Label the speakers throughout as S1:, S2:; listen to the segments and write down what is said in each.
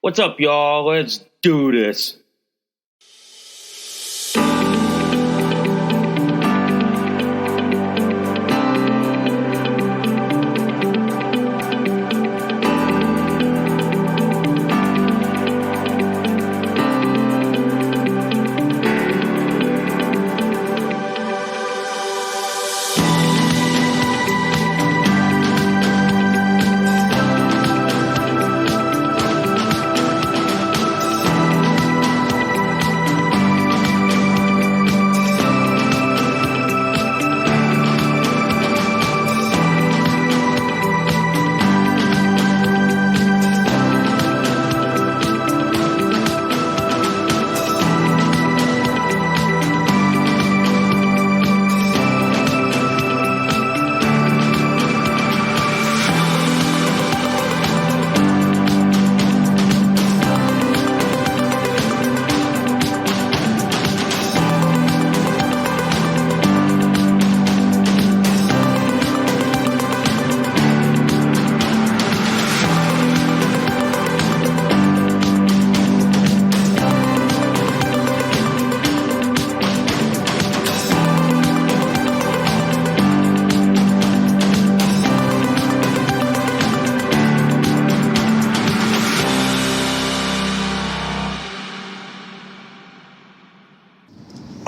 S1: What's up, y'all? Let's do this.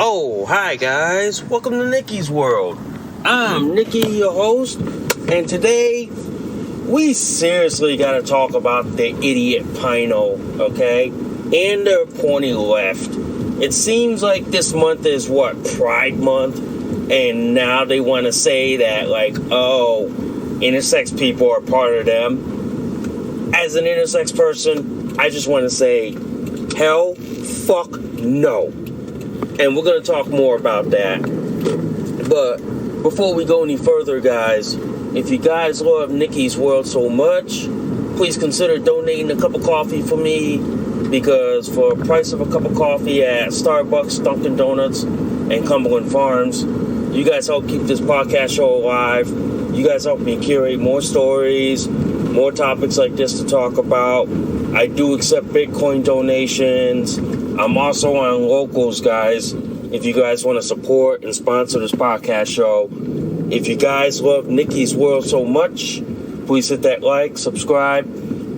S1: Oh, hi guys, welcome to Nikki's World. I'm Nikki, your host, and today we seriously gotta talk about the idiot PINO, okay? And their porny left. It seems like this month is Pride Month, and now they want to say that intersex people are part of them. As an intersex person, I just want to say, hell, fuck no. And we're going to talk more about that. But before we go any further, guys, if you guys love Nikki's World so much, please consider donating a cup of coffee for me, because for the price of a cup of coffee at Starbucks, Dunkin' Donuts, and Cumberland Farms, you guys help keep this podcast show alive. You guys help me curate more stories, more topics like this to talk about. I do accept Bitcoin donations. I'm also on Locals, guys, if you guys want to support and sponsor this podcast show. If you guys love Nikki's World so much, please hit that like, subscribe.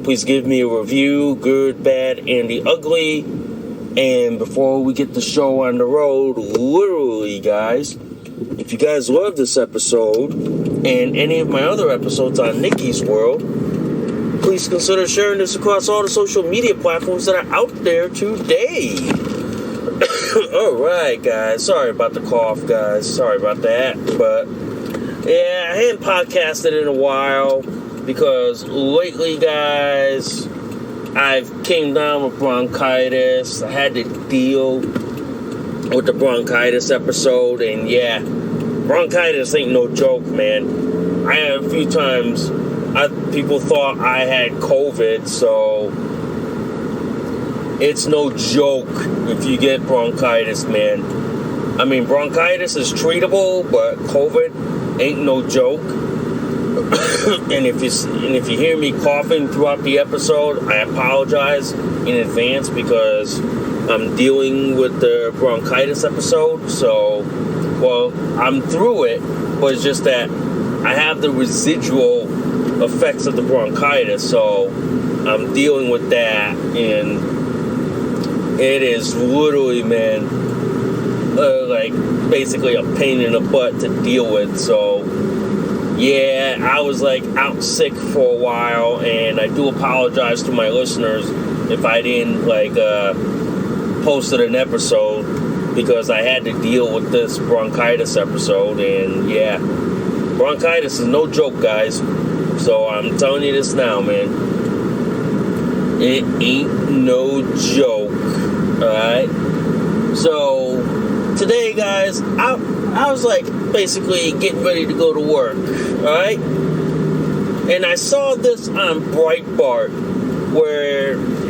S1: Please give me a review, good, bad, and the ugly. And before we get the show on the road, literally, guys, if you guys love this episode and any of my other episodes on Nikki's World, please consider sharing this across all the social media platforms that are out there today. Alright, guys. Sorry about the cough, guys. Sorry about that. But, yeah, I hadn't podcasted in a while because lately, guys, I've came down with bronchitis. I had to deal with the bronchitis episode. And, yeah, bronchitis ain't no joke, man. I had a few times... people thought I had COVID, so it's no joke if you get bronchitis, man. I mean, bronchitis is treatable, but COVID ain't no joke. and if you hear me coughing throughout the episode, I apologize in advance because I'm dealing with the bronchitis episode. So, well, I'm through it, but it's just that I have the residual effects of the bronchitis, so I'm dealing with that, and it is literally, man, basically a pain in the butt to deal with. So yeah, I was out sick for a while, and I do apologize to my listeners if I didn't posted an episode, because I had to deal with this bronchitis episode. And yeah, bronchitis is no joke, guys. So I'm telling you this now, man. It ain't no joke. Alright? So today, guys, I was basically getting ready to go to work. Alright? And I saw this on Breitbart,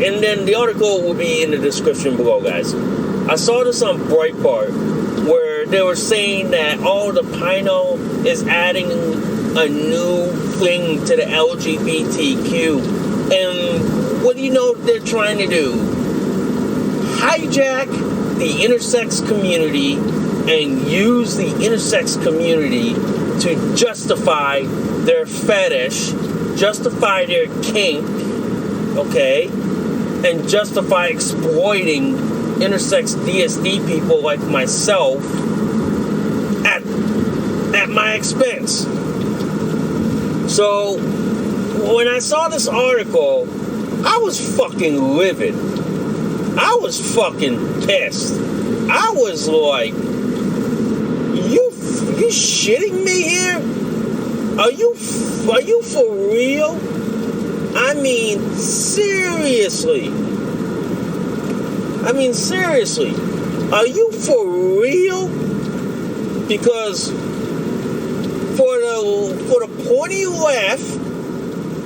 S1: and then the article will be in the description below, guys. I saw this on Breitbart where they were saying that the PINO is adding a new thing to the LGBTQ, and what do you know they're trying to do? Hijack the intersex community and use the intersex community to justify their fetish, justify their kink, okay, and justify exploiting intersex DSD people like myself at my expense. So when I saw this article, I was fucking livid. I was fucking pissed. I was like, you shitting me here? Are you for real? I mean, seriously. Are you for real? Because for the porny left,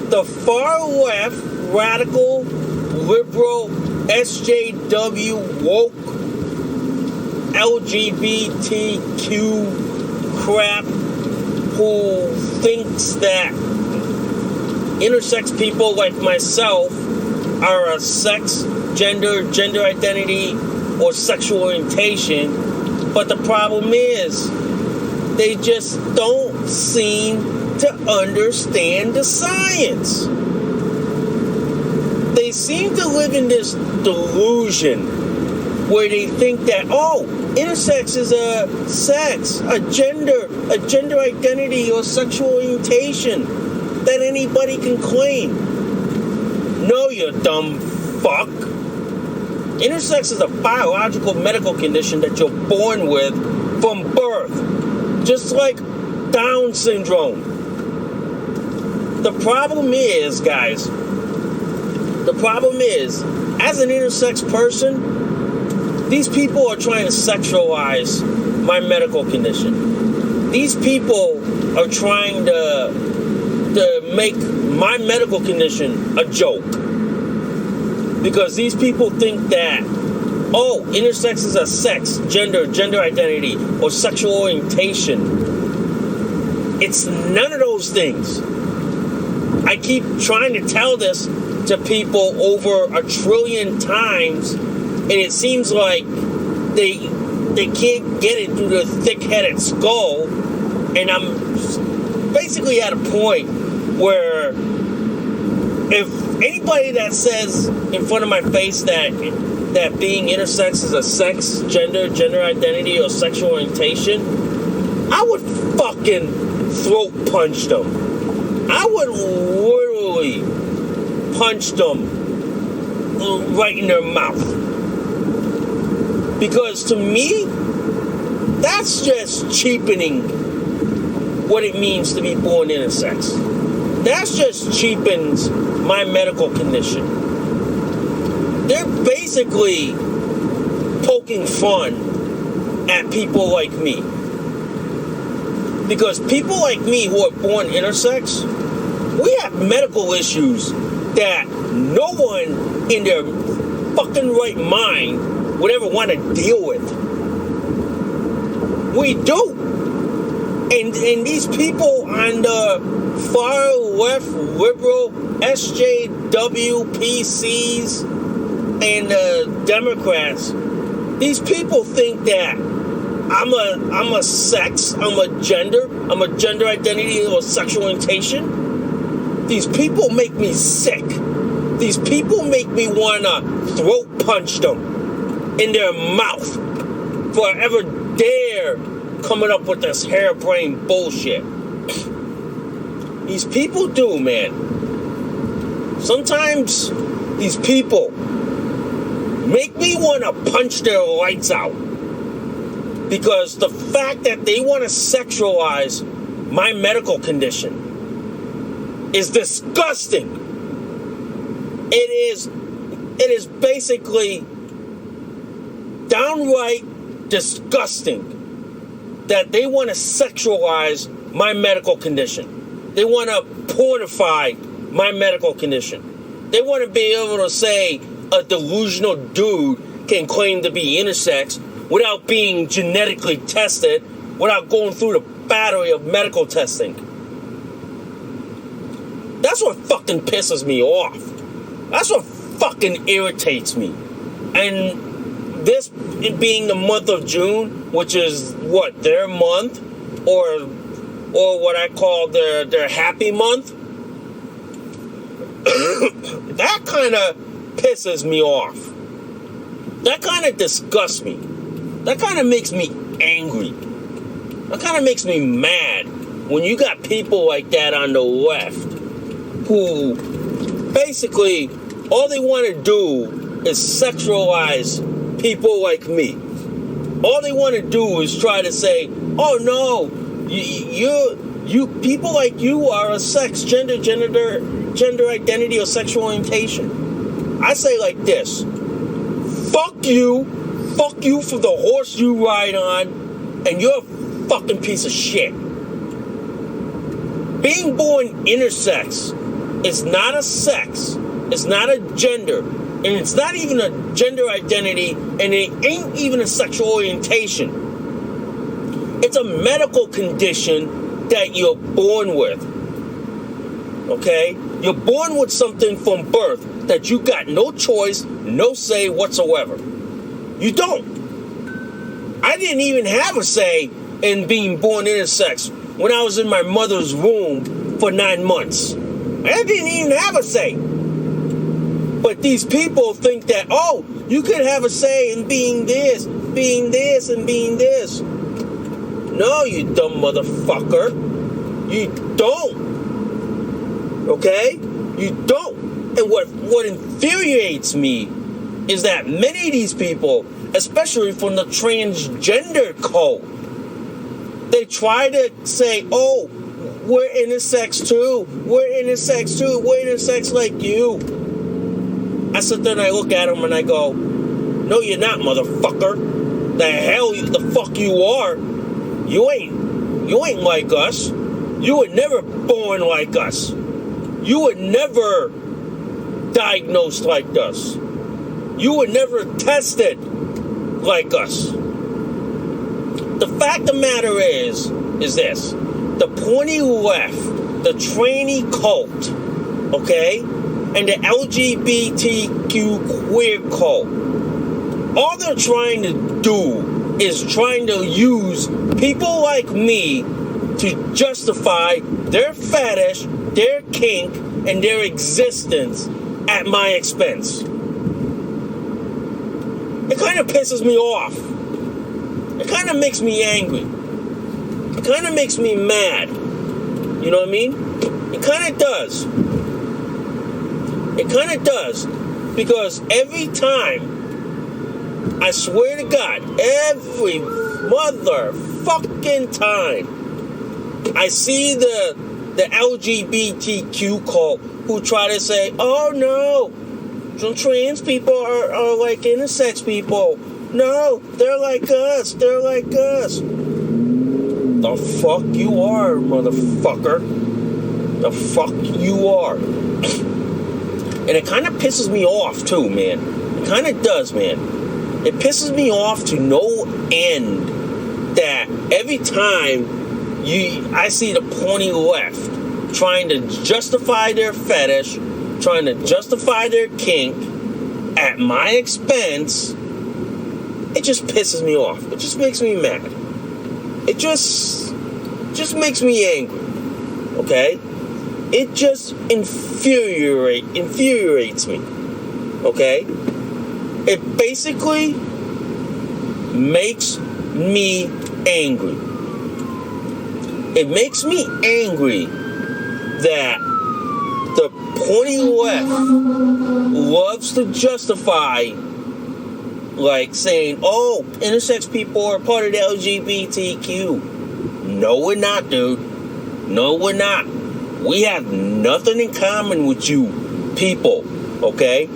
S1: the far left, radical, liberal, SJW, woke, LGBTQ crap, who thinks that intersex people like myself are a sex, gender identity, or sexual orientation. But the problem is, they just don't seem to understand the science. They seem to live in this delusion where they think that, oh, intersex is a sex, a gender identity or sexual orientation that anybody can claim. No, you dumb fuck. Intersex is a biological medical condition that you're born with from birth, just like Down syndrome. The problem is, guys, as an intersex person, these people are trying to sexualize my medical condition. These people are trying to make my medical condition a joke. Because these people think that, oh, intersex is a sex, gender identity, or sexual orientation. It's none of those things. I keep trying to tell this to people over 1 trillion times, and it seems like they can't get it through the thick-headed skull. And I'm basically at a point where if anybody that says in front of my face that being intersex is a sex, gender identity, or sexual orientation, I would fucking throat punch them. I would literally punch them right in their mouth. Because to me, that's just cheapening what it means to be born intersex. That just cheapens my medical condition. They're basically poking fun at people like me. Because people like me who are born intersex, we have medical issues that no one in their fucking right mind would ever want to deal with. We do. And these people on the far left, liberal, SJW, PCs, and Democrats, these people think that I'm a sex, I'm a gender identity or sexual orientation. These people make me sick. These people make me want to throat punch them in their mouth for ever dare coming up with this harebrained bullshit. These people do, man. Sometimes these people make me want to punch their lights out. Because the fact that they want to sexualize my medical condition is disgusting. It is basically downright disgusting that they want to sexualize my medical condition. They want to pornify my medical condition. They want to be able to say a delusional dude can claim to be intersex without being genetically tested, without going through the battery of medical testing. That's what fucking pisses me off. That's what fucking irritates me. And this it being the month of June, which is what, their month, or what I call their happy month, that kind of pisses me off. That kind of disgusts me. That kind of makes me angry. That kind of makes me mad when you got people like that on the left who basically all they want to do is sexualize people like me. All they want to do is try to say, oh no, you people like you are a sex, gender identity or sexual orientation. I say like this, fuck you for the horse you ride on, and you're a fucking piece of shit. Being born intersex is not a sex, it's not a gender, and it's not even a gender identity, and it ain't even a sexual orientation. It's a medical condition that you're born with. Okay? You're born with something from birth that you got no choice, no say whatsoever. You don't. I didn't even have a say in being born intersex when I was in my mother's womb for 9 months. I didn't even have a say. But these people think that, oh, you could have a say in being this, and being this. No, you dumb motherfucker. You don't. Okay? You don't. And what infuriates me is that many of these people, especially from the transgender cult, they try to say, oh, we're intersex too. We're intersex too. We're intersex like you. I sit there and I look at them and I go, no, you're not, motherfucker. The hell the fuck you are. You ain't like us. You were never born like us. You were never diagnosed like us. You were never tested like us. The fact of the matter is this. The porny left, the tranny cult, okay, and the LGBTQ queer cult, all they're trying to do is trying to use people like me to justify their fetish, their kink, and their existence at my expense. It kind of pisses me off. It kind of makes me angry. It kind of makes me mad. You know what I mean? It kind of does. It kind of does. Because every time, I swear to God, every motherfucking time, I see the LGBTQ cult who try to say, oh no, some trans people are like intersex people. No, they're like us. They're like us. The fuck you are, motherfucker. The fuck you are. And it kind of pisses me off too, man. It kind of does, man. It pisses me off to no end that every time I see the porny left trying to justify their fetish, trying to justify their kink at my expense, it just pisses me off. It just makes me mad. It just makes me angry. Okay? It just infuriates me. Okay? It basically makes me angry. It makes me angry that the porny left loves to justify, like saying, oh, intersex people are part of the LGBTQ. No, we're not, dude. No, we're not. We have nothing in common with you people, okay?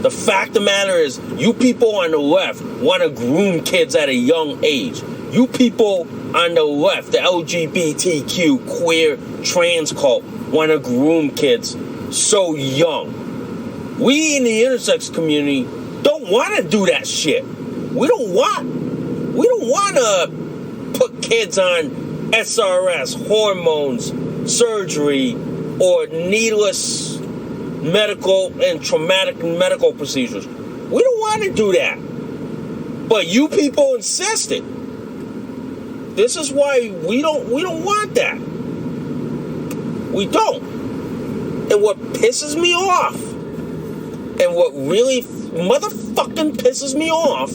S1: The fact of the matter is, you people on the left want to groom kids at a young age. You people on the left, the LGBTQ, queer, trans cult, want to groom kids so young. We in the intersex community don't want to do that shit. We don't want to put kids on SRS, hormones, surgery, or needless medical and traumatic medical procedures. We don't want to do that. But you people insist it. This is why we don't want that. We don't. And what pisses me off, and what really motherfucking pisses me off,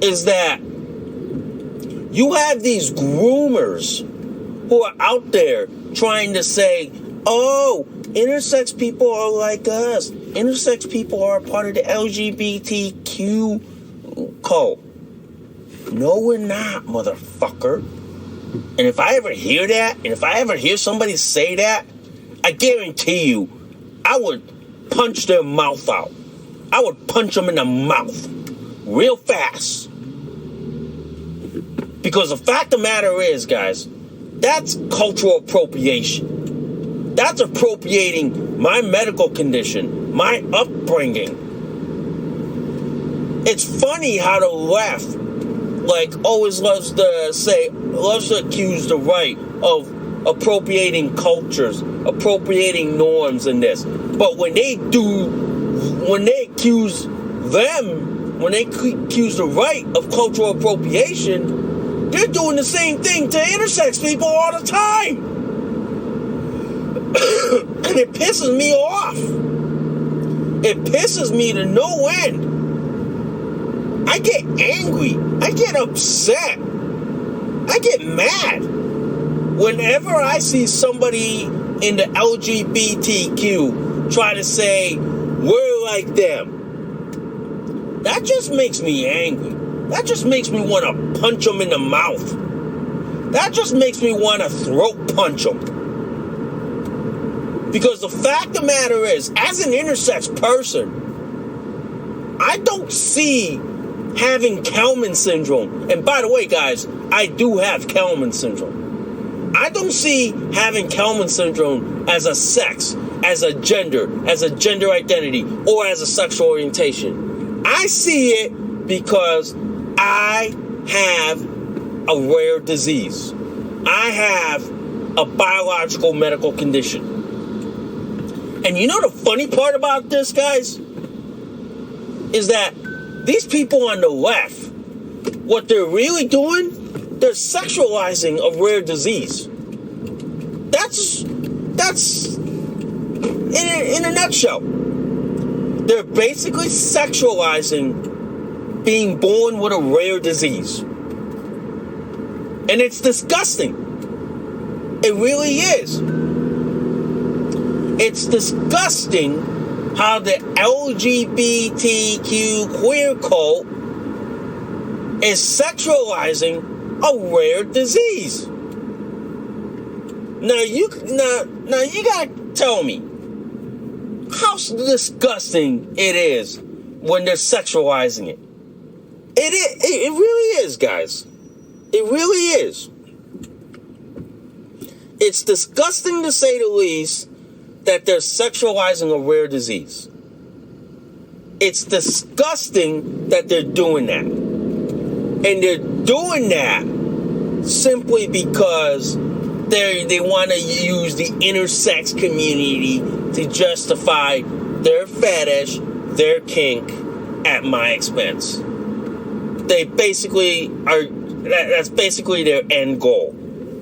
S1: is that you have these groomers who are out there trying to say, oh, intersex people are like us. Intersex people are part of the LGBTQ cult. No, we're not, motherfucker. And if I ever hear that, and if I ever hear somebody say that, I guarantee you, I would punch their mouth out. I would punch them in the mouth real fast. Because the fact of the matter is, guys, that's cultural appropriation. That's appropriating my medical condition, my upbringing. It's funny how the left, always loves to accuse the right of appropriating cultures, appropriating norms in this. But when they accuse the right of cultural appropriation, they're doing the same thing to intersex people all the time. And it pisses me off. It pisses me to no end. I get angry. I get upset. I get mad whenever I see somebody in the LGBTQ try to say, we're like them. That just makes me angry. That just makes me want to punch them in the mouth. That just makes me want to throat punch them. Because the fact of the matter is, as an intersex person, I don't see having Kalman syndrome. And by the way, guys, I do have Kalman syndrome. I don't see having Kalman syndrome as a sex, as a gender identity, or as a sexual orientation. I see it because I have a rare disease. I have a biological medical condition. And you know the funny part about this, guys? Is that these people on the left, what they're really doing, they're sexualizing a rare disease. That's in a nutshell. They're basically sexualizing being born with a rare disease. And it's disgusting. It really is. It's disgusting how the LGBTQ queer cult is sexualizing a rare disease. Now you gotta tell me how disgusting it is when they're sexualizing it. It really is, guys. It really is. It's disgusting to say the least that they're sexualizing a rare disease. It's disgusting that they're doing that. And they're doing that simply because they want to use the intersex community to justify their fetish, their kink, at my expense. They basically that's basically their end goal.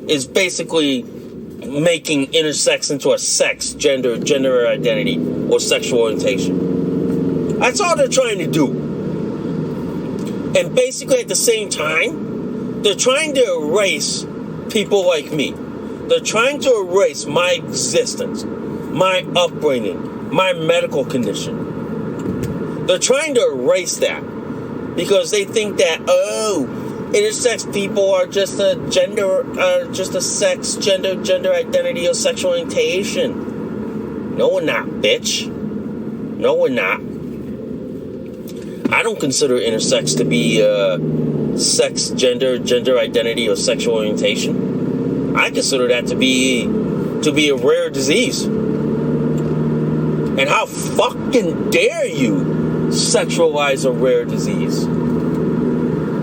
S1: Is basically making intersex into a sex, gender identity, or sexual orientation. That's all they're trying to do. And basically at the same time, they're trying to erase people like me. They're trying to erase my existence, my upbringing, my medical condition. They're trying to erase that because they think that, intersex people are just a sex, gender identity, or sexual orientation. No, we're not, bitch. No, we're not. I don't consider intersex to be sex, gender identity, or sexual orientation. I consider that to be a rare disease. And how fucking dare you sexualize a rare disease?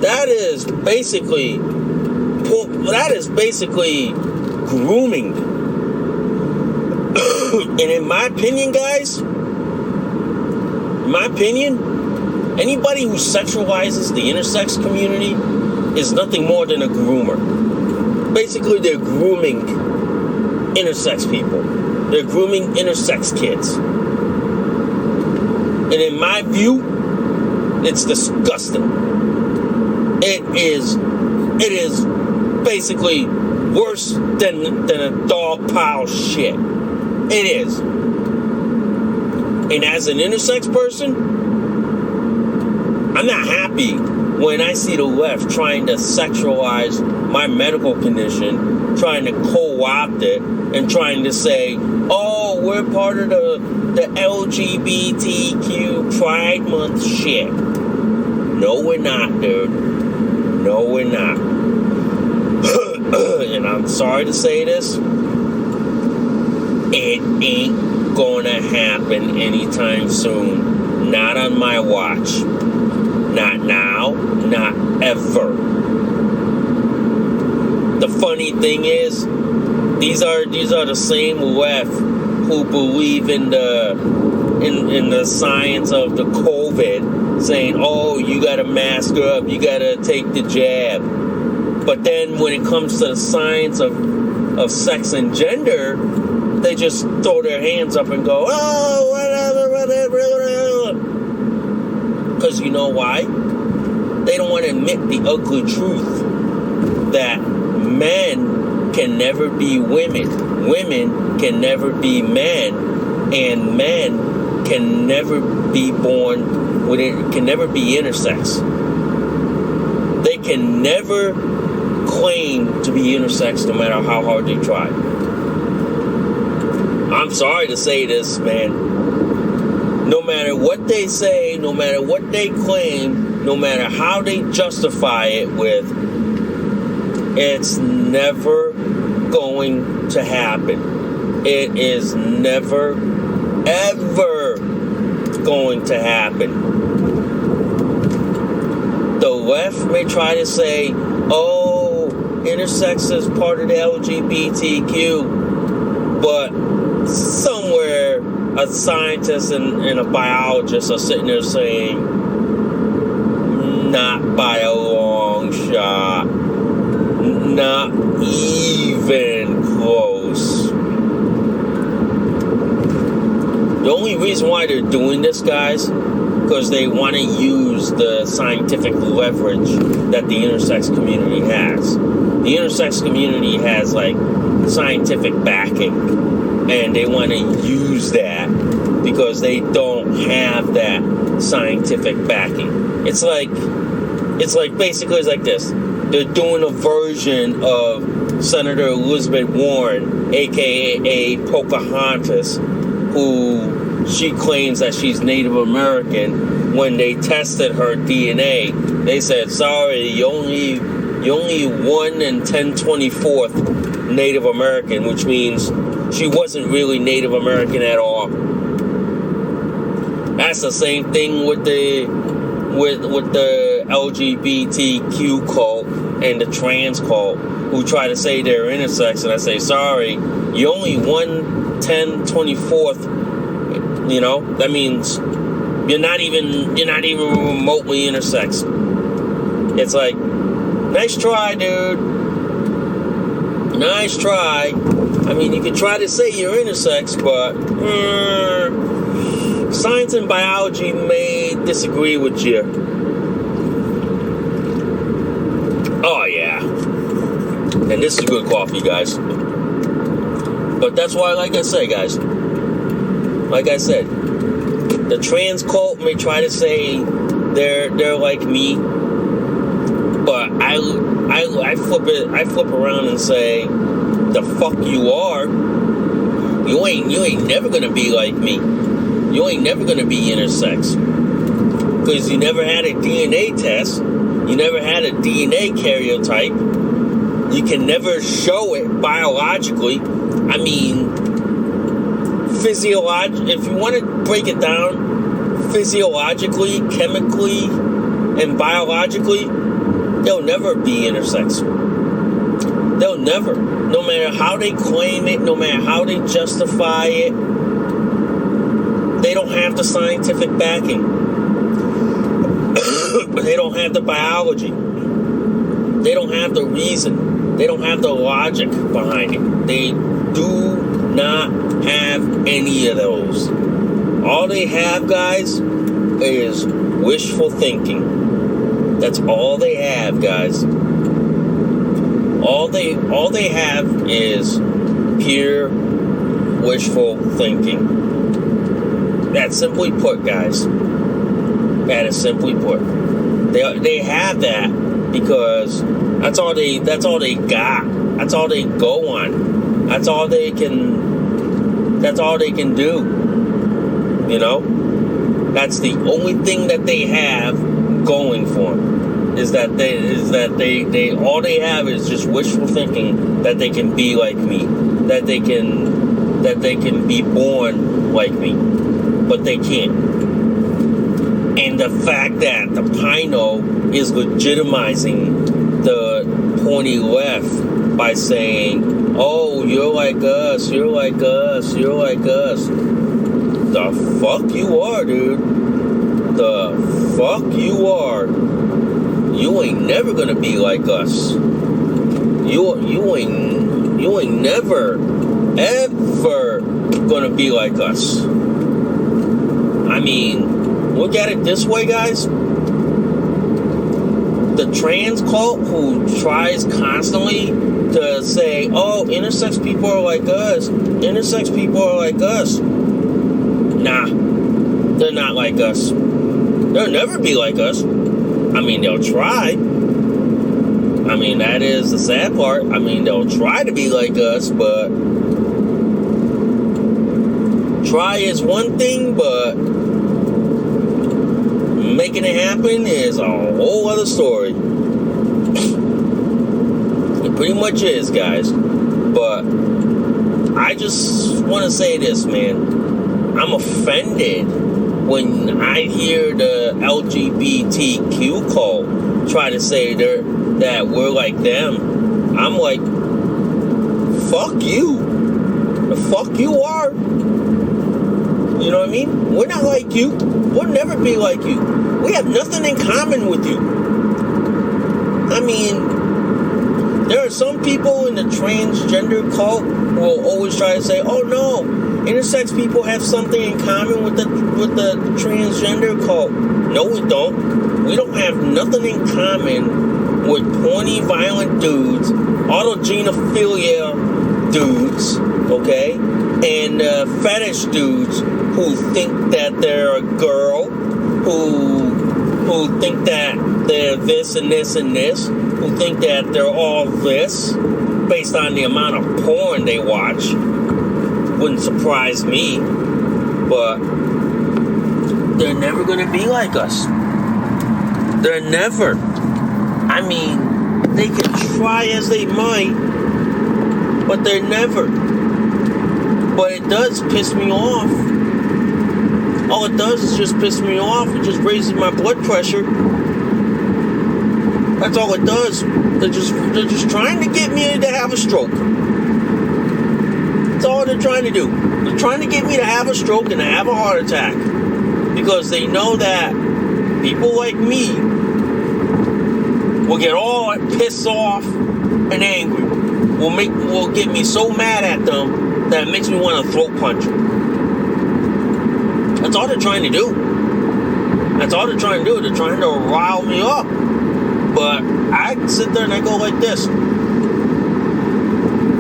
S1: That is basically grooming. And in my opinion, guys, anybody who sexualizes the intersex community is nothing more than a groomer. Basically, they're grooming intersex people. They're grooming intersex kids. And in my view, it's disgusting. It is basically worse than a dog pile shit. It is. And as an intersex person, I'm not happy when I see the left trying to sexualize my medical condition, trying to co-opt it, and trying to say, oh, we're part of the LGBTQ Pride Month shit. No, we're not, dude. No, we're not. And I'm sorry to say this, it ain't gonna happen anytime soon. Not on my watch. Not now, not ever. The funny thing is, these are the same left who believe in the science of the COVID, saying, oh, you gotta mask up, you gotta take the jab. But then when it comes to the science of sex and gender, they just throw their hands up and go, oh, whatever. Because you know why? They don't want to admit the ugly truth that men can never be women, women can never be men, and men can never be born with it, can never be intersex. They can never claim to be intersex no matter how hard they try. I'm sorry to say this, man. No matter what they say, no matter what they claim, no matter how they justify it with, it's never going to happen. It is never, ever going to happen. The left may try to say, oh, intersex is part of the LGBTQ, but somewhere a scientist and a biologist are sitting there saying, not by a long shot, not even close. The only reason why they're doing this, guys, because they want to use the scientific leverage that the intersex community has. The intersex community has, like, scientific backing, and they want to use that because they don't have that scientific backing. It's like basically it's like this. They're doing a version of Senator Elizabeth Warren, aka Pocahontas, who she claims that she's Native American. When they tested her DNA, they said, sorry, you only 1 in 10/24 Native American, which means she wasn't really Native American at all. That's the same thing with the LGBTQ cult and the trans cult, who try to say they're intersex, and I say, sorry, you only 1 10/24. You know, that means you're not even remotely intersex. It's like, nice try, dude. Nice try. I mean, you can try to say you're intersex, but science and biology may disagree with you. Oh, yeah. And this is good coffee, guys. But that's why, like I say, guys, like I said, the trans cult may try to say they're like me, but I flip around and say, the fuck you are. You ain't never gonna be like me. You ain't never gonna be intersex, because you never had a DNA test. You never had a DNA karyotype. You can never show it biologically. I mean, if you want to break it down, physiologically, chemically, and biologically, they'll never be intersex. They'll never. No matter how they claim it, no matter how they justify it, they don't have the scientific backing. They don't have the biology. They don't have the reason. They don't have the logic behind it. They do not have any of those. All they have, guys, is wishful thinking. That's all they have, guys. All they have is pure wishful thinking. That's simply put, guys. That is simply put. They have that because that's all they got. That's all they go on. That's all they can do. You know? That's the only thing that they have going for them. Is that they all they have is just wishful thinking that they can be like me. That they can be born like me. But they can't. And the fact that the PINO is legitimizing the porny left by saying, oh, you're like us, you're like us, you're like us. The fuck you are, dude. The fuck you are. You ain't never gonna be like us. You ain't never, ever gonna be like us. I mean, look at it this way, guys. The trans cult who tries constantly to say, oh, intersex people are like us. Intersex people are like us. Nah, they're not like us. They'll never be like us. I mean, they'll try. I mean, that is the sad part. I mean, they'll try to be like us, but try is one thing, but making it happen is a whole other story. It pretty much is, guys. But I just want to say this, man. I'm offended when I hear the LGBTQ cult try to say that we're like them. I'm like, fuck you. The fuck you are. You know what I mean? We're not like you. We'll never be like you. We have nothing in common with you. I mean, there are some people in the transgender cult who will always try to say, oh no, intersex people have something in common with the transgender cult. No, we don't. We don't have nothing in common with porny, violent dudes, autogenophilia dudes, okay? And fetish dudes who think that they're a girl, who think that they're this and this and this, who think that they're all this based on the amount of porn they watch. Wouldn't surprise me, but they're never gonna be like us. They're never. I mean, they can try as they might, but they're never. But it does piss me off. All it does is just piss me off. It just raises my blood pressure. That's all it does. They're just trying to get me to have a stroke. That's all they're trying to do. They're trying to get me to have a stroke and to have a heart attack. Because they know that people like me will get all pissed off and angry. Will get me so mad at them that it makes me want to throat punch them. That's all they're trying to do. That's all they're trying to do. They're trying to rile me up. But I sit there and I go like this. All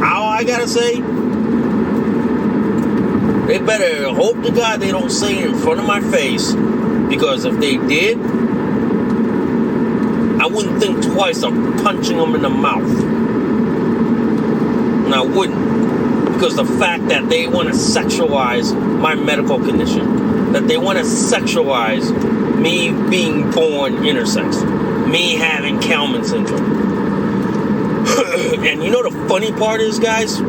S1: I gotta say, they better hope to God they don't say it in front of my face. Because if they did, I wouldn't think twice of punching them in the mouth. And I wouldn't. Because the fact that they want to sexualize my medical condition. That they want to sexualize me being born intersex. Me having Kalman syndrome. And you know the funny part is, guys?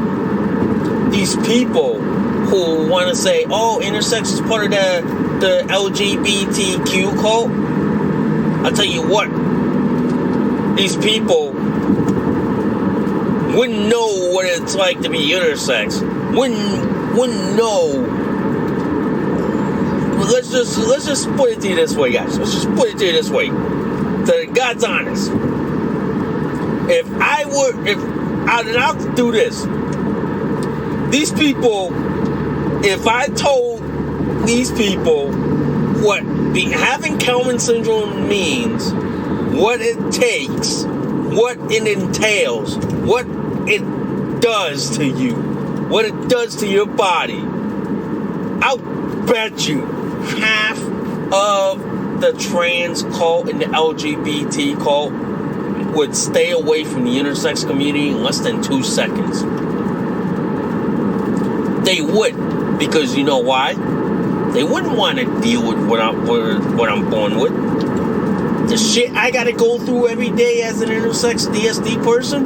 S1: These people who want to say, oh, intersex is part of the LGBTQ cult. I'll tell you what. These people wouldn't know what it's like to be intersex. Wouldn't know. Let's just put it to you this way, guys. Let's just put it to you this way. To God's honest. I'll do this. These people, if I told these people what having Kelman syndrome means, what it takes, what it entails, what it does to you, what it does to your body, I'll bet you half of the trans cult and the LGBT cult would stay away from the intersex community in less than 2 seconds. They would, because you know why? They wouldn't want to deal with what I'm born with. The shit I gotta go through every day as an intersex DSD person.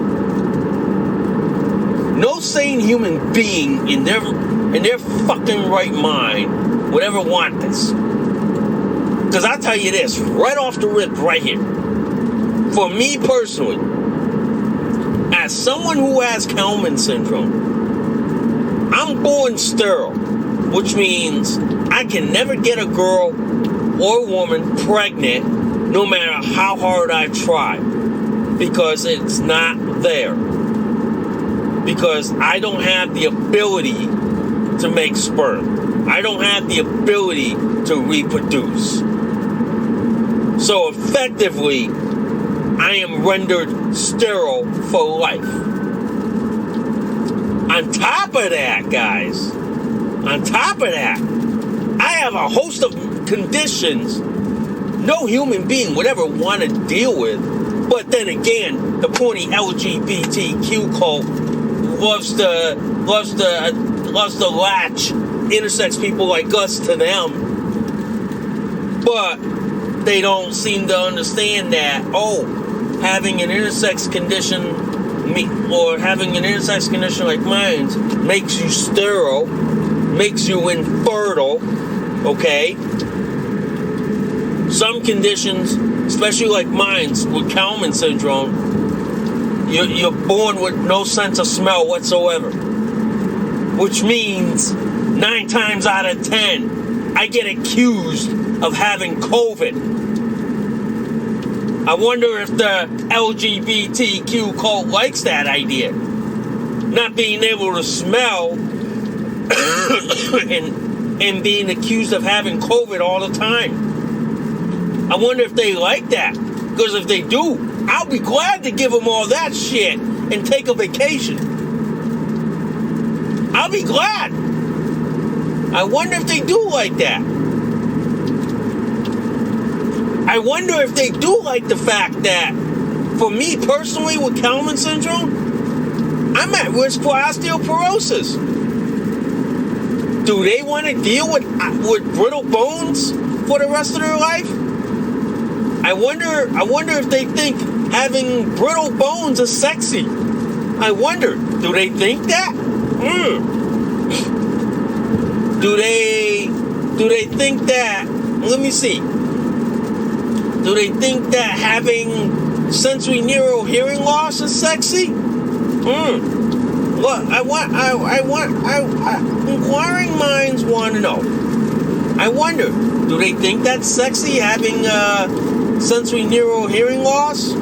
S1: No sane human being in their fucking right mind would ever want this. Because I'll tell you this, right off the rip, right here. For me personally, as someone who has Kelman syndrome, I'm born sterile, which means I can never get a girl or woman pregnant no matter how hard I try, because it's not there. Because I don't have the ability to make sperm. I don't have the ability to reproduce. So effectively, I am rendered sterile for life. On top of that, guys, I have a host of conditions no human being would ever want to deal with. But then again, the porny LGBTQ cult loves to latch intersex people like us to them. But they don't seem to understand that, having an intersex condition or having an intersex condition like mine makes you sterile, makes you infertile, okay? Some conditions, especially like mine with Kelman syndrome, you're born with no sense of smell whatsoever. Which means 9 times out of 10, I get accused of having COVID. I wonder if the LGBTQ cult likes that idea. Not being able to smell and being accused of having COVID all the time. I wonder if they like that. Because if they do, I'll be glad to give them all that shit and take a vacation. I'll be glad. I wonder if they do like that. I wonder if they do like the fact that, for me personally with Kelman syndrome, I'm at risk for osteoporosis. Do they want to deal with brittle bones for the rest of their life? I wonder if they think having brittle bones is sexy. I wonder, do they think that? Do they think that, let me see. Do they think that having sensory neural hearing loss is sexy? Well, inquiring minds want to know. I wonder, do they think that's sexy, having sensory neural hearing loss?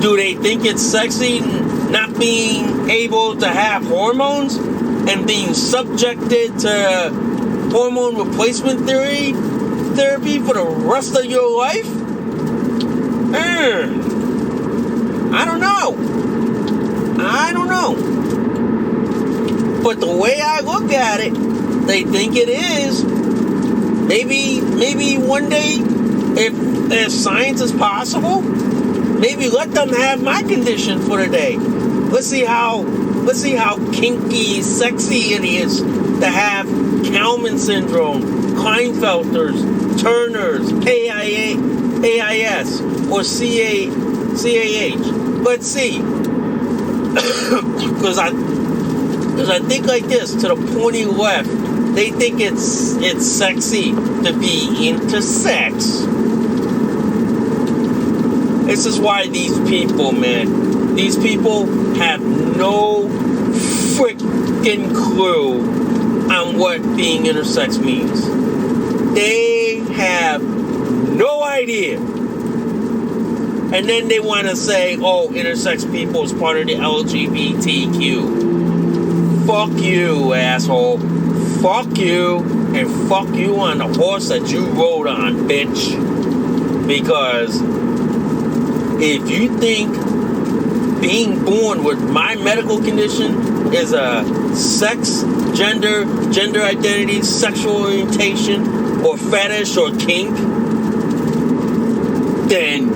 S1: Do they think it's sexy not being able to have hormones and being subjected to hormone replacement therapy for the rest of your life? I don't know. But the way I look at it, they think it is. Maybe one day, if science is possible, maybe let them have my condition for the day. Let's see how kinky, sexy it is to have Kelman syndrome, Klinefelters, Turners, AIS, or CAH. Let's see. Because I think like this, to the porny left, they think it's sexy to be intersex. This is why these people, man, these people have no freaking clue on what being intersex means. They have no idea. And then they want to say, oh, intersex people is part of the LGBTQ. Fuck you, asshole. Fuck you. And fuck you on the horse that you rode on, bitch. Because if you think being born with my medical condition is a sex, gender identity, sexual orientation, or fetish or kink, then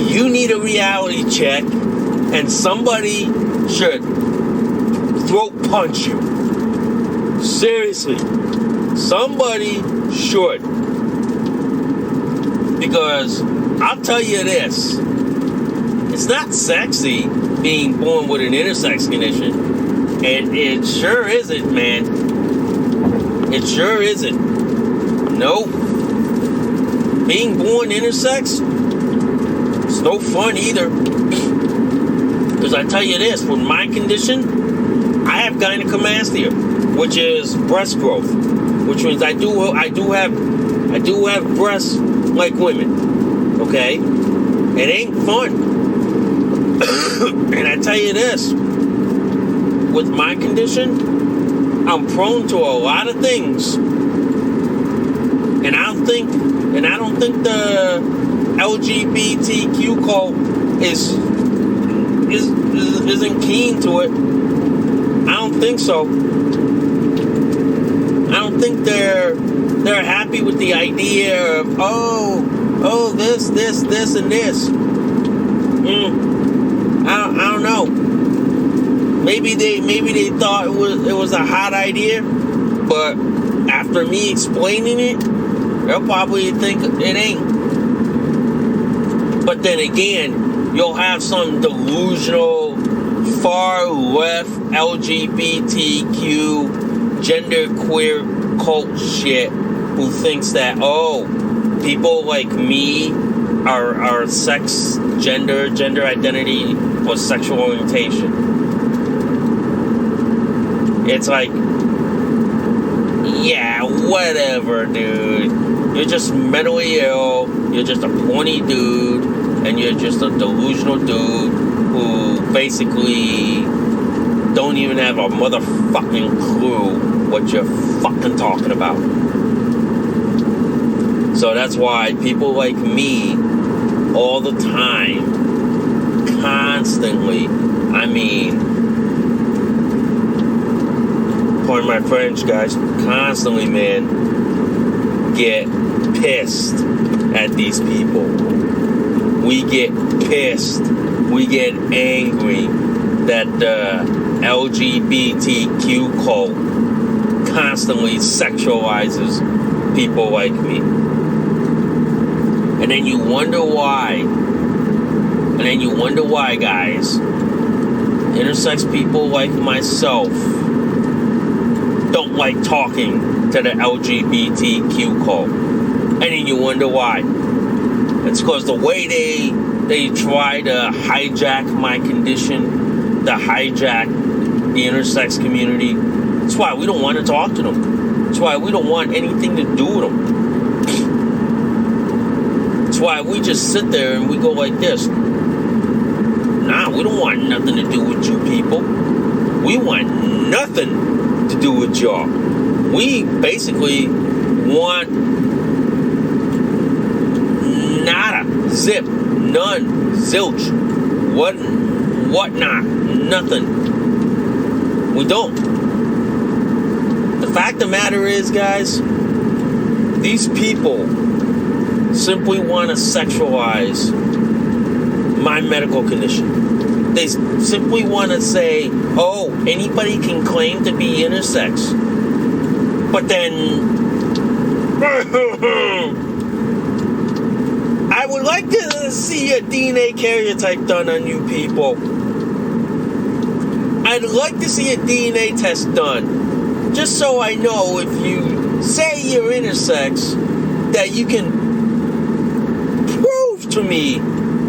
S1: you need a reality check and somebody should throat punch you. Seriously. Somebody should. Because I'll tell you this. It's not sexy being born with an intersex condition. And it sure isn't, man. It sure isn't. Nope. Being born intersex, it's no fun either. Because I tell you this, with my condition, I have gynecomastia, which is breast growth, which means I do have breasts like women. Okay? It ain't fun. And I tell you this, with my condition, I'm prone to a lot of things. And I don't think the LGBTQ cult isn't keen to it. I don't think so. I don't think they're happy with the idea of this and this. I don't know. Maybe they thought it was a hot idea, but after me explaining it, they'll probably think it ain't. But then again, you'll have some delusional far left LGBTQ genderqueer cult shit who thinks that people like me are sex, gender identity, or sexual orientation. It's like, yeah, whatever, dude. You're just mentally ill. You're just a porny dude, and you're just a delusional dude who basically don't even have a motherfucking clue what you're fucking talking about. So that's why people like me, all the time, constantly, I mean, pardon my French, guys, constantly, man, get pissed at these people. We get pissed. We get angry that the LGBTQ cult constantly sexualizes people like me. And then you wonder why. Guys, intersex people like myself don't like talking to the LGBTQ cult. And then you wonder why. It's because the way they try to hijack my condition, to hijack the intersex community, that's why we don't want to talk to them. That's why we don't want anything to do with them. That's why we just sit there and we go like this. Nah, we don't want nothing to do with you people. We want nothing to do with y'all. We basically want nada, zip, none, zilch, whatnot, nothing. We don't. The fact of the matter is, guys, these people simply want to sexualize my medical condition. They simply want to say, oh, anybody can claim to be intersex. But then, I would like to see a DNA karyotype done on you people. I'd like to see a DNA test done. Just so I know if you say you're intersex, that you can prove to me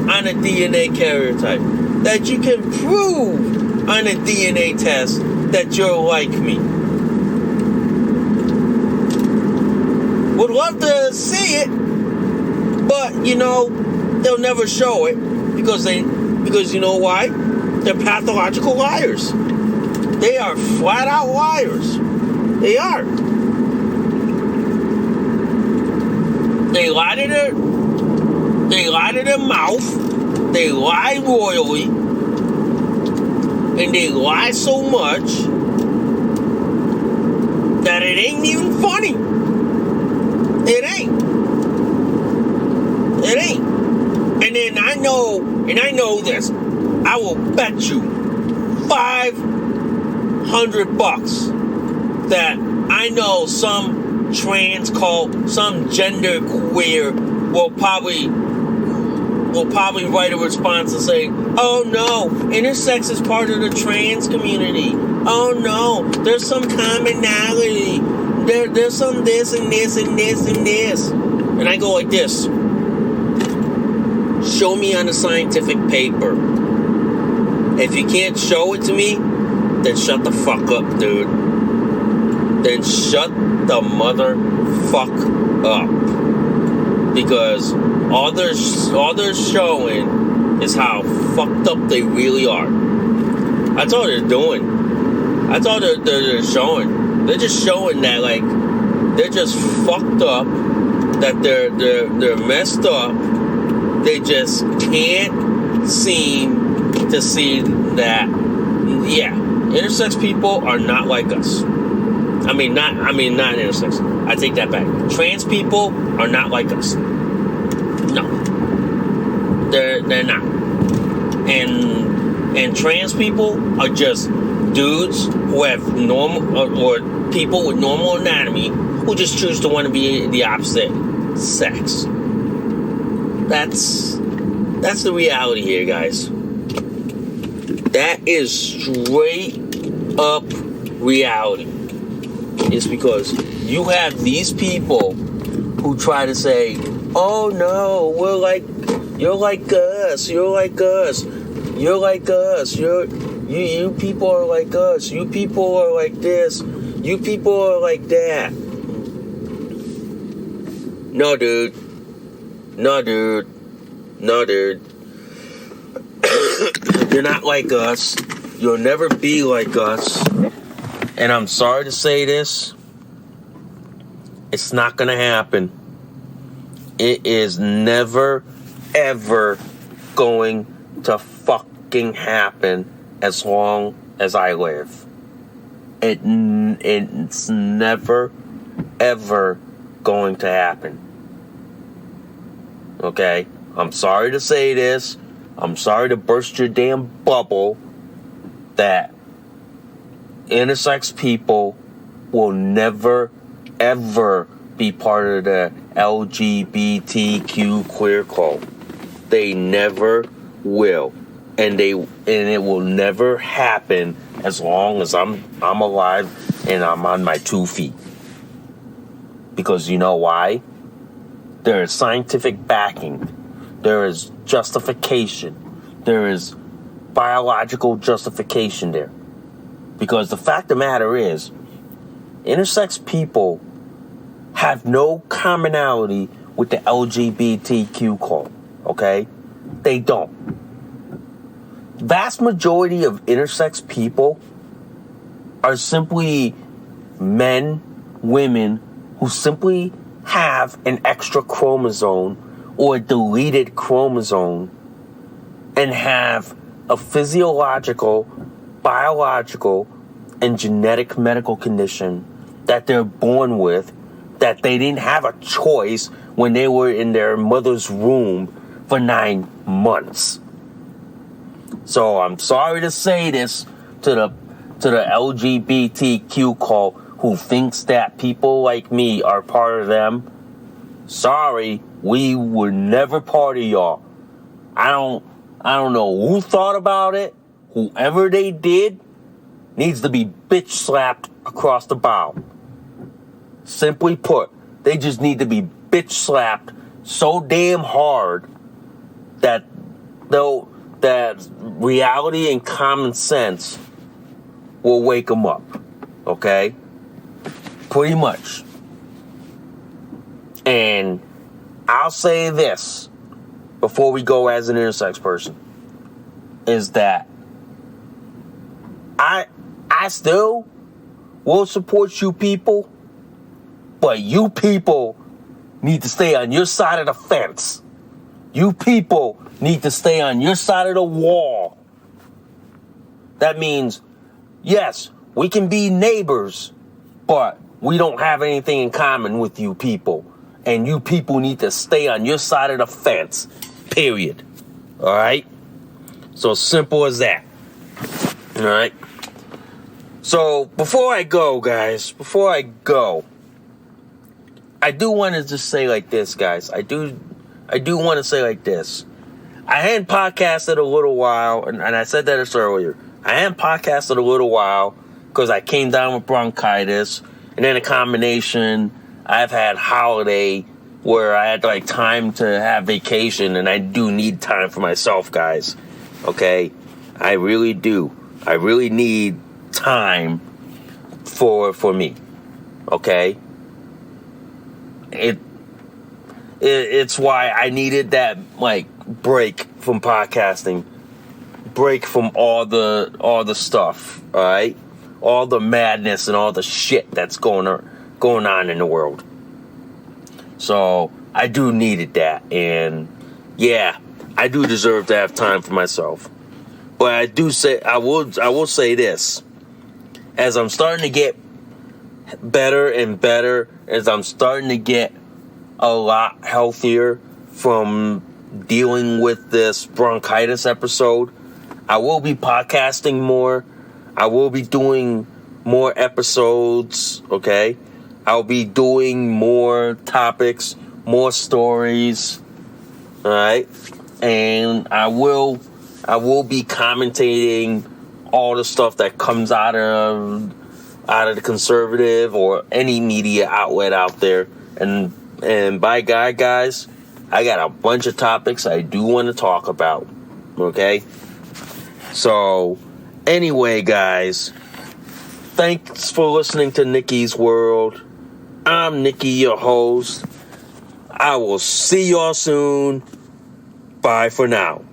S1: on a DNA karyotype. That you can prove on a DNA test that you're like me. Would love to see it, but they'll never show it because you know why? They're pathological liars. They are flat out liars. They are. They lie to their mouth. They lie royally. And they lie so much that it ain't even funny. It ain't. It ain't. And then I know this. I will bet you $500 that I know some trans cult, some gender queer will probably write a response and say, "Oh no, intersex is part of the trans community. Oh no, there's some commonality. There's some this and this and this and this." And I go like this. Show me on a scientific paper. If you can't show it to me, then shut the fuck up, dude. Then shut the motherfuck up. Because all they're showing is how fucked up they really are. That's all they're doing. That's all they're showing. They're just showing that they're just fucked up, that they're messed up. They just can't seem to see that intersex people are not like us. I mean not intersex. I take that back. Trans people are not like us. No. They're not. And trans people are just dudes who have normal or people with normal anatomy who just choose to want to be the opposite sex. That's the reality here, guys. That is straight up reality. It's because you have these people who try to say, "Oh no, you're like us, you're like us, you're like us, you people are like us, you people are like this, you people are like that." No, dude. No, dude. No, dude. You're not like us. You'll never be like us. And I'm sorry to say this. It's not gonna happen. It is never, ever going to fucking happen as long as I live. It's never, ever going to happen. Okay? I'm sorry to say this. I'm sorry to burst your damn bubble that intersex people will never, ever be part of the LGBTQ queer cult. They never will. And it will never happen as long as I'm alive and I'm on my 2 feet. Because you know why? There is scientific backing. There is justification. There is biological justification there. Because the fact of the matter is, intersex people have no commonality with the LGBTQ cult. Okay? They don't. Vast majority of intersex people are simply men, women who simply have an extra chromosome or a deleted chromosome and have a physiological, biological, and genetic medical condition that they're born with, that they didn't have a choice when they were in their mother's womb for 9 months. So I'm sorry to say this to the LGBTQ cult who thinks that people like me are part of them. Sorry, we were never part of y'all. I don't know who thought about it. Whoever they did needs to be bitch slapped across the bow. Simply put, they just need to be bitch slapped so damn hard that though, that reality and common sense will wake them up. Okay? Pretty much. And I'll say this before we go as an intersex person, is that I still will support you people, but you people need to stay on your side of the fence. You people need to stay on your side of the wall. That means, yes, we can be neighbors, but we don't have anything in common with you people. And you people need to stay on your side of the fence. Period. All right? So simple as that. All right? So before I go, guys, I do want to just say like this, guys. I do want to say like this. I hadn't podcasted a little while, and I said that earlier. I hadn't podcasted a little while because I came down with bronchitis, and then a combination, I've had holiday where I had like time to have vacation, and I do need time for myself, guys. Okay? I really do. I really need time for me. Okay? It's why I needed that like break from podcasting, break from all the stuff, all right, all the madness and all the shit that's going on in the world. So I do needed that, and yeah, I do deserve to have time for myself. But I will say this: as I'm starting to get better and better, as I'm starting to get a lot healthier from dealing with this bronchitis episode, I will be podcasting more. I will be doing more episodes, okay? I'll be doing more topics, more stories, all right? And I will be commentating all the stuff that comes out of the conservative or any media outlet out there. And by God, guys, I got a bunch of topics I do want to talk about, okay? So, anyway, guys, thanks for listening to Nikki's World. I'm Nikki, your host. I will see y'all soon. Bye for now.